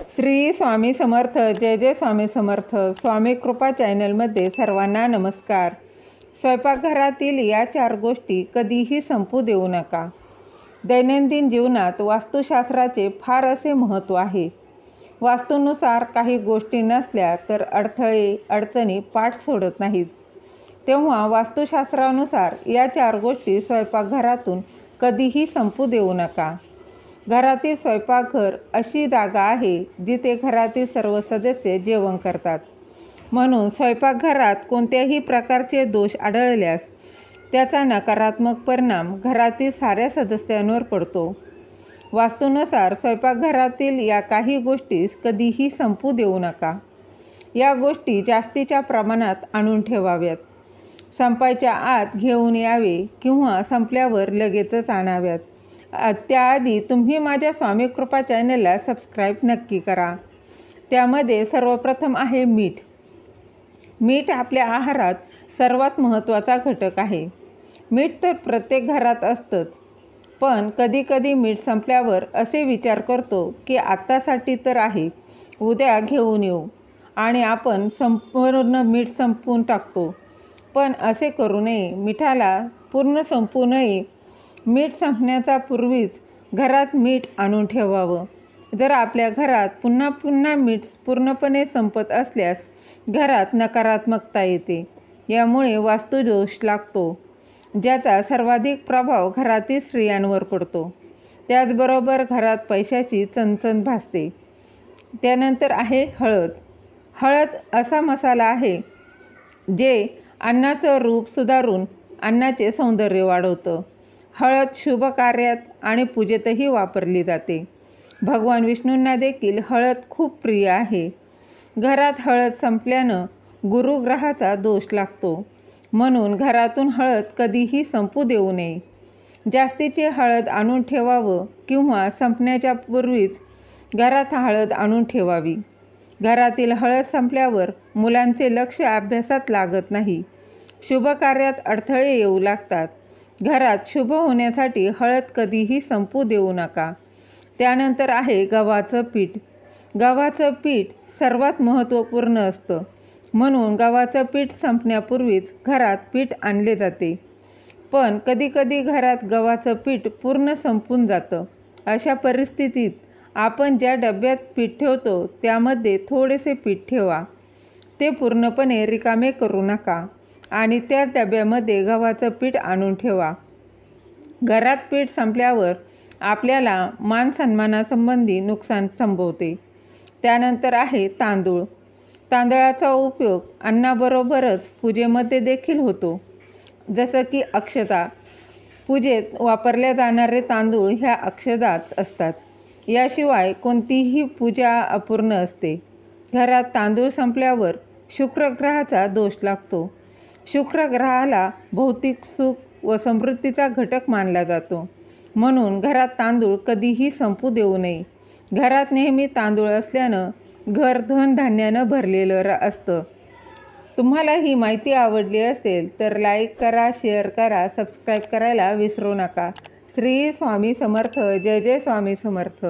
श्री स्वामी समर्थ. जय जय स्वामी समर्थ. स्वामी कृपा चॅनलमध्ये सर्वांना नमस्कार. स्वयंपाकघरातील या 4 गोष्टी कधीही संपू देऊ नका. दैनंदिन जीवनात वास्तुशास्त्राचे फार असे महत्त्व आहे. वास्तूनुसार काही गोष्टी नसल्या तर अडथळे अडचणी पाठ सोडत नाहीत. तेव्हा वास्तुशास्त्रानुसार या 4 गोष्टी स्वयंपाकघरातून कधीही संपू देऊ नका. घरातील स्वयंपाकघर अशी जागा आहे जिथे घरातील सर्व सदस्य जेवण करतात. म्हणून स्वयंपाकघरात कोणत्याही प्रकारचे दोष आढळल्यास त्याचा नकारात्मक परिणाम घरातील साऱ्या सदस्यांवर पडतो. वास्तूनुसार स्वयंपाकघरातील या काही गोष्टी कधीही संपू देऊ नका. या गोष्टी जास्तीच्या प्रमाणात आणून ठेवाव्यात. संपायच्या आत घेऊन यावे किंवा संपल्यावर लगेचच आणाव्यात. त्याआधी तुम्ही माझ्या स्वामी कृपा चॅनलला सबस्क्राईब नक्की करा. त्यामध्ये सर्वप्रथम आहे मीठ. मीठ आपल्या आहारात सर्वात महत्त्वाचा घटक आहे. मीठ तर प्रत्येक घरात असतंच, पण कधीकधी मीठ संपल्यावर असे विचार करतो की आत्तासाठी तर आहे, उद्या घेऊन येऊ आणि आपण संपूर्ण मीठ संपवून टाकतो. पण असे करू नये. मिठाला पूर्ण संपू नये. मीठ संपण्याच्या पूर्वीच घरात मीठ आणून ठेवावं. जर आपल्या घरात पुन्हा पुन्हा मीठ पूर्णपणे संपत असल्यास घरात नकारात्मकता येते. यामुळे वास्तुदोष लागतो, ज्याचा सर्वाधिक प्रभाव घरातील स्त्रियांवर पडतो. त्याचबरोबर घरात पैशाची चणचण भासते. त्यानंतर आहे हळद. हळद असा मसाला आहे जे अन्नाचं रूप सुधारून अन्नाचे सौंदर्य वाढवतं. हळद शुभ कार्यात आणि पूजेतही वापरली जाते. भगवान विष्णूंना देखील हळद खूप प्रिय आहे. घरात हळद संपल्यानं गुरुग्रहाचा दोष लागतो. म्हणून घरातून हळद कधीही संपू देऊ नये. जास्तीचे हळद आणून ठेवावं किंवा संपण्याच्या पूर्वीच घरात हळद आणून ठेवावी. घरातील हळद संपल्यावर मुलांचे लक्ष अभ्यासात लागत नाही. शुभ कार्यात अडथळे येऊ लागतात. घरात शुभ होण्यासाठी हळद कधीही संपू देऊ नका. त्यानंतर आहे गव्हाचं पीठ. गव्हाचं पीठ सर्वात महत्त्वपूर्ण असतं. म्हणून गव्हाचं पीठ संपण्यापूर्वीच घरात पीठ आणले जाते. पण कधीकधी घरात गव्हाचं पीठ पूर्ण संपून जातं. अशा परिस्थितीत आपण ज्या डब्यात पीठ ठेवतो त्यामध्ये थोडेसे पीठ ठेवा. ते पूर्णपणे रिकामे करू नका आणि त्या डब्यामध्ये गव्हाचं पीठ आणून ठेवा. घरात पीठ संपल्यावर आपल्याला मान सन्मानासंबंधी नुकसान संभवते. त्यानंतर आहे तांदूळ. तांदळाचा उपयोग अन्नाबरोबरच पूजेमध्ये देखील होतो. जसं की अक्षता. पूजेत वापरल्या जाणारे तांदूळ ह्या अक्षताच असतात. याशिवाय कोणतीही पूजा अपूर्ण असते. घरात तांदूळ संपल्यावर शुक्र ग्रहाचा दोष लागतो. शुक्र ग्रहाला भौतिक सुख व समृद्धीचा घटक मानला जातो. म्हणून घरात तांदूळ कधीही संपू देऊ नये. घरात नेहमी तांदूळ असल्यानं घर धनधान्यानं भरलेलं असतं. तुम्हाला ही माहिती आवडली असेल तर लाईक करा, शेअर करा, सबस्क्राईब करायला विसरू नका. श्री स्वामी समर्थ. जय जय स्वामी समर्थ.